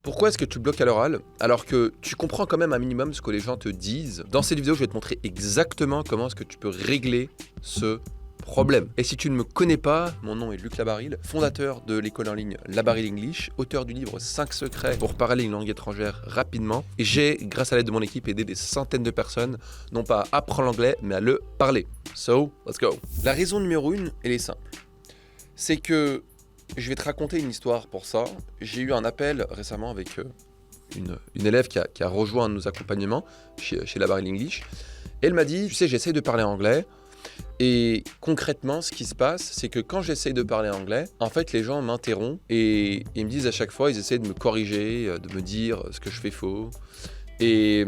Pourquoi est-ce que tu bloques à l'oral alors que tu comprends quand même un minimum ce que les gens te disent? Dans cette vidéo, je vais te montrer exactement comment est-ce que tu peux régler ce problème. Et si tu ne me connais pas, mon nom est Luc Labarille, fondateur de l'école en ligne Labarille English, auteur du livre 5 secrets pour parler une langue étrangère rapidement. Et j'ai, grâce à l'aide de mon équipe, aidé des centaines de personnes, non pas à apprendre l'anglais, mais à le parler. So, let's go. La raison numéro 1, elle est simple. C'est que je vais te raconter une histoire pour ça. J'ai eu un appel récemment avec une élève qui a rejoint un de nos accompagnements chez Labarille English. Et elle m'a dit, tu sais, j'essaie de parler anglais. Et concrètement, ce qui se passe, c'est que quand j'essaye de parler anglais, en fait, les gens m'interrompent et ils me disent à chaque fois, ils essaient de me corriger, de me dire ce que je fais faux. Et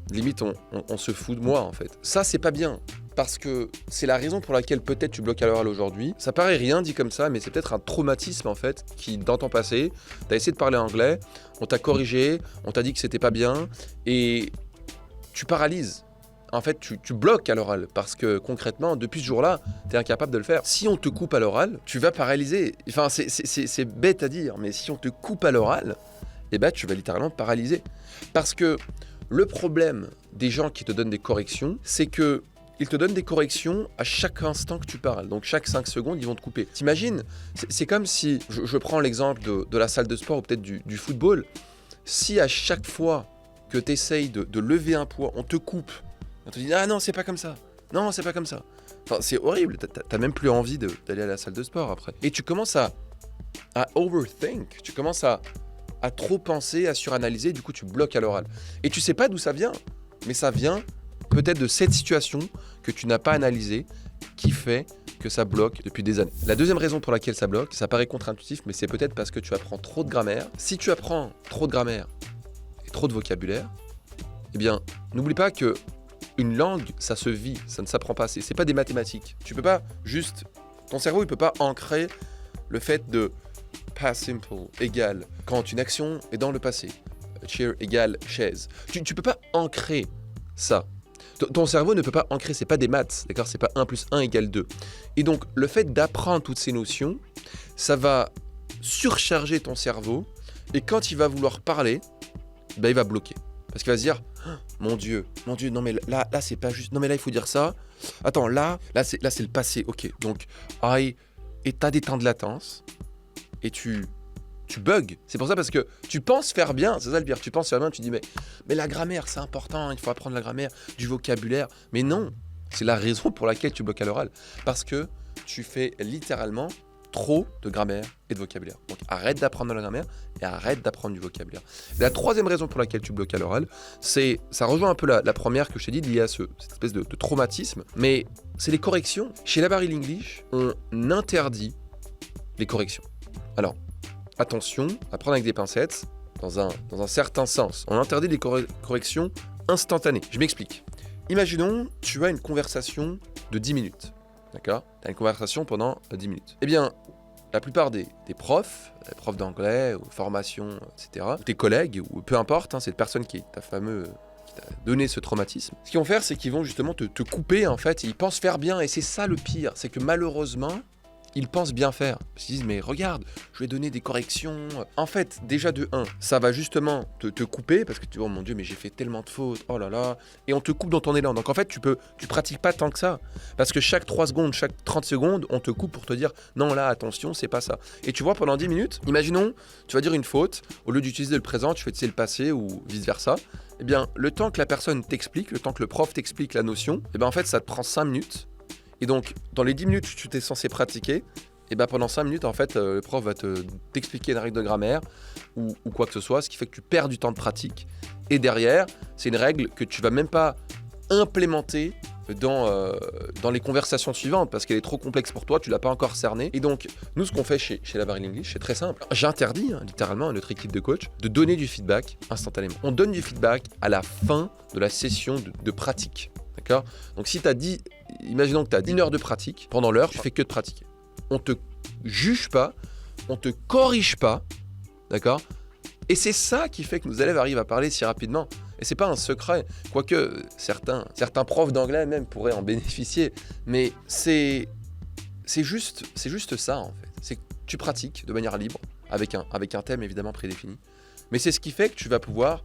limite, on se fout de moi, en fait. Ça, c'est pas bien. Parce que c'est la raison pour laquelle peut-être tu bloques à l'oral aujourd'hui. Ça paraît rien dit comme ça, mais c'est peut-être un traumatisme, en fait, qui, dans ton passé, t'as essayé de parler anglais, on t'a corrigé, on t'a dit que c'était pas bien, et tu paralyses. En fait, tu bloques à l'oral parce que concrètement, depuis ce jour-là, tu es incapable de le faire. Si on te coupe à l'oral, tu vas paralyser. Enfin, c'est bête à dire, mais si on te coupe à l'oral, eh ben, tu vas littéralement te paralyser. Parce que le problème des gens qui te donnent des corrections, c'est que ils te donnent des corrections à chaque instant que tu parles. Donc chaque 5 secondes, ils vont te couper. T'imagines, c'est comme si, je prends l'exemple de la salle de sport ou peut-être du football, si à chaque fois que tu essayes de lever un poids, on te coupe, on te dit « Ah non, c'est pas comme ça. Non, c'est pas comme ça. » Enfin, c'est horrible. T'as même plus envie d'aller à la salle de sport après. Et tu commences à overthink. Tu commences à trop penser, à suranalyser. Du coup, tu bloques à l'oral. Et tu sais pas d'où ça vient. Mais ça vient peut-être de cette situation que tu n'as pas analysée qui fait que ça bloque depuis des années. La deuxième raison pour laquelle ça bloque, ça paraît contre-intuitif, mais c'est peut-être parce que tu apprends trop de grammaire. Si tu apprends trop de grammaire et trop de vocabulaire, eh bien, n'oublie pas que une langue, ça se vit, ça ne s'apprend pas, c'est pas des mathématiques. Tu peux pas juste... Ton cerveau, il peut pas ancrer le fait de past simple égale quand une action est dans le passé. Chair égale chaise. Tu peux pas ancrer ça. Ton cerveau ne peut pas ancrer, c'est pas des maths, d'accord? C'est pas 1 plus 1 égale 2. Et donc, le fait d'apprendre toutes ces notions, ça va surcharger ton cerveau, et quand il va vouloir parler, ben, il va bloquer. Parce qu'il va se dire, oh, mon Dieu, non mais là c'est pas juste, non mais là il faut dire ça. Attends, là c'est le passé, ok. Donc, et t'as des temps de latence, et tu bugs. C'est pour ça parce que tu penses faire bien, c'est ça le pire. Tu penses faire bien, tu dis mais la grammaire c'est important, il faut apprendre la grammaire, du vocabulaire. Mais non, c'est la raison pour laquelle tu bloques à l'oral. Parce que tu fais littéralement trop de grammaire et de vocabulaire. Donc arrête d'apprendre la grammaire et arrête d'apprendre du vocabulaire. Et la troisième raison pour laquelle tu bloques à l'oral, ça rejoint un peu la première que je t'ai dit, liée à cette espèce de traumatisme, mais c'est les corrections. Chez Labarille English, on interdit les corrections. Alors, attention, à prendre avec des pincettes, dans un certain sens. On interdit les corrections instantanées. Je m'explique. Imaginons, tu as une conversation de 10 minutes. D'accord? Tu as une conversation pendant 10 minutes. Eh bien, la plupart des profs d'anglais, ou formation, etc., ou tes collègues, ou peu importe, hein, cette personne qui t'a donné ce traumatisme, ce qu'ils vont faire, c'est qu'ils vont justement te couper, en fait, et ils pensent faire bien, et c'est ça le pire, c'est que malheureusement, ils pensent bien faire. Ils se disent, mais regarde, je vais donner des corrections. En fait, déjà de 1, ça va justement te couper parce que tu dis, oh mon Dieu, mais j'ai fait tellement de fautes, oh là là. Et on te coupe dans ton élan. Donc en fait, tu pratiques pas tant que ça. Parce que chaque 3 secondes, chaque 30 secondes, on te coupe pour te dire, non là, attention, c'est pas ça. Et tu vois, pendant 10 minutes, imaginons, tu vas dire une faute, au lieu d'utiliser le présent, tu fais le passé ou vice-versa. Eh bien, le temps que la personne t'explique, le temps que le prof t'explique la notion, eh bien en fait, ça te prend 5 minutes. Et donc, dans les 10 minutes où tu t'es censé pratiquer, et ben pendant 5 minutes, en fait, le prof va t'expliquer une règle de grammaire ou quoi que ce soit, ce qui fait que tu perds du temps de pratique. Et derrière, c'est une règle que tu vas même pas implémenter dans les conversations suivantes parce qu'elle est trop complexe pour toi, tu l'as pas encore cernée. Et donc, nous, ce qu'on fait chez Labarille English, c'est très simple. J'interdis littéralement à notre équipe de coach de donner du feedback instantanément. On donne du feedback à la fin de la session de pratique. D'accord? Donc si tu as dit, imaginons que tu as 1 heure de pratique, pendant l'heure, tu fais que de pratiquer. On te juge pas, on te corrige pas, d'accord? Et c'est ça qui fait que nos élèves arrivent à parler si rapidement. Et c'est pas un secret, quoique certains profs d'anglais même pourraient en bénéficier, mais c'est juste ça en fait. C'est que tu pratiques de manière libre, avec un thème évidemment prédéfini. Mais c'est ce qui fait que tu vas pouvoir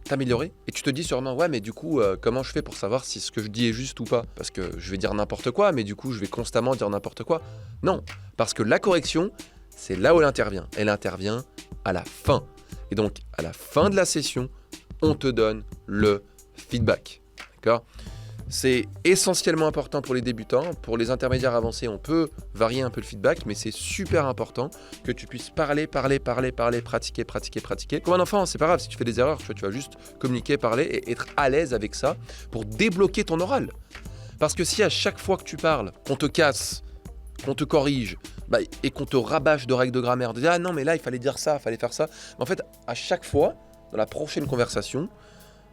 t'améliorer. Et tu te dis sûrement, ouais, mais du coup, comment je fais pour savoir si ce que je dis est juste ou pas? Parce que je vais dire n'importe quoi, mais du coup, je vais constamment dire n'importe quoi. Non, parce que la correction, c'est là où elle intervient. Elle intervient à la fin. Et donc, à la fin de la session, on te donne le feedback. D'accord? C'est essentiellement important pour les débutants. Pour les intermédiaires avancés, on peut varier un peu le feedback, mais c'est super important que tu puisses parler, pratiquer. Comme un enfant, c'est pas grave si tu fais des erreurs, tu vas juste communiquer, parler et être à l'aise avec ça pour débloquer ton oral. Parce que si à chaque fois que tu parles, qu'on te casse, qu'on te corrige, et qu'on te rabâche de règles de grammaire, de dire ah non mais là il fallait dire ça, il fallait faire ça, en fait à chaque fois, dans la prochaine conversation,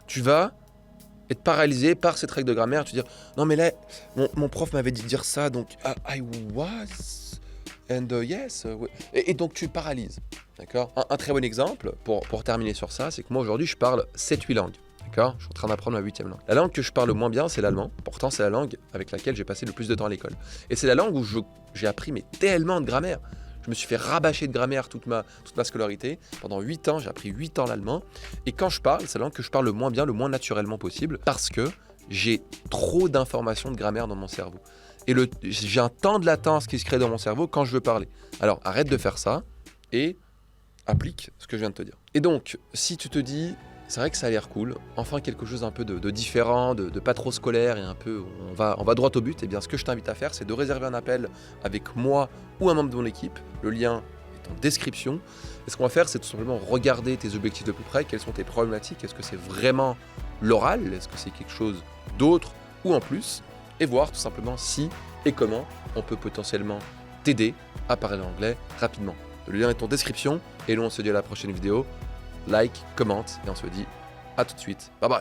tu vas être paralysé par cette règle de grammaire, tu vas dire non mais là mon prof m'avait dit de dire ça, donc I was and yes, et donc tu paralyses, d'accord. Un très bon exemple pour terminer sur ça, c'est que moi aujourd'hui je parle 7-8 langues. D'accord, je suis en train d'apprendre ma 8e langue. La langue que je parle le moins bien, c'est l'allemand. Pourtant, c'est la langue avec laquelle j'ai passé le plus de temps à l'école. Et c'est la langue où j'ai appris tellement de grammaire. Je me suis fait rabâcher de grammaire toute ma scolarité. Pendant 8 ans, j'ai appris 8 ans l'allemand. Et quand je parle, c'est la langue que je parle le moins bien, le moins naturellement possible, parce que j'ai trop d'informations de grammaire dans mon cerveau. Et j'ai un temps de latence qui se crée dans mon cerveau quand je veux parler. Alors, arrête de faire ça et applique ce que je viens de te dire. Et donc, si tu te dis... C'est vrai que ça a l'air cool, enfin quelque chose un peu de différent, de pas trop scolaire et un peu on va droit au but. Et bien ce que je t'invite à faire, c'est de réserver un appel avec moi ou un membre de mon équipe. Le lien est en description. Et ce qu'on va faire, c'est tout simplement regarder tes objectifs de plus près, quelles sont tes problématiques, est-ce que c'est vraiment l'oral, est-ce que c'est quelque chose d'autre ou en plus, et voir tout simplement si et comment on peut potentiellement t'aider à parler anglais rapidement. Le lien est en description et nous on se dit à la prochaine vidéo. Like, commente et on se dit à tout de suite. Bye bye.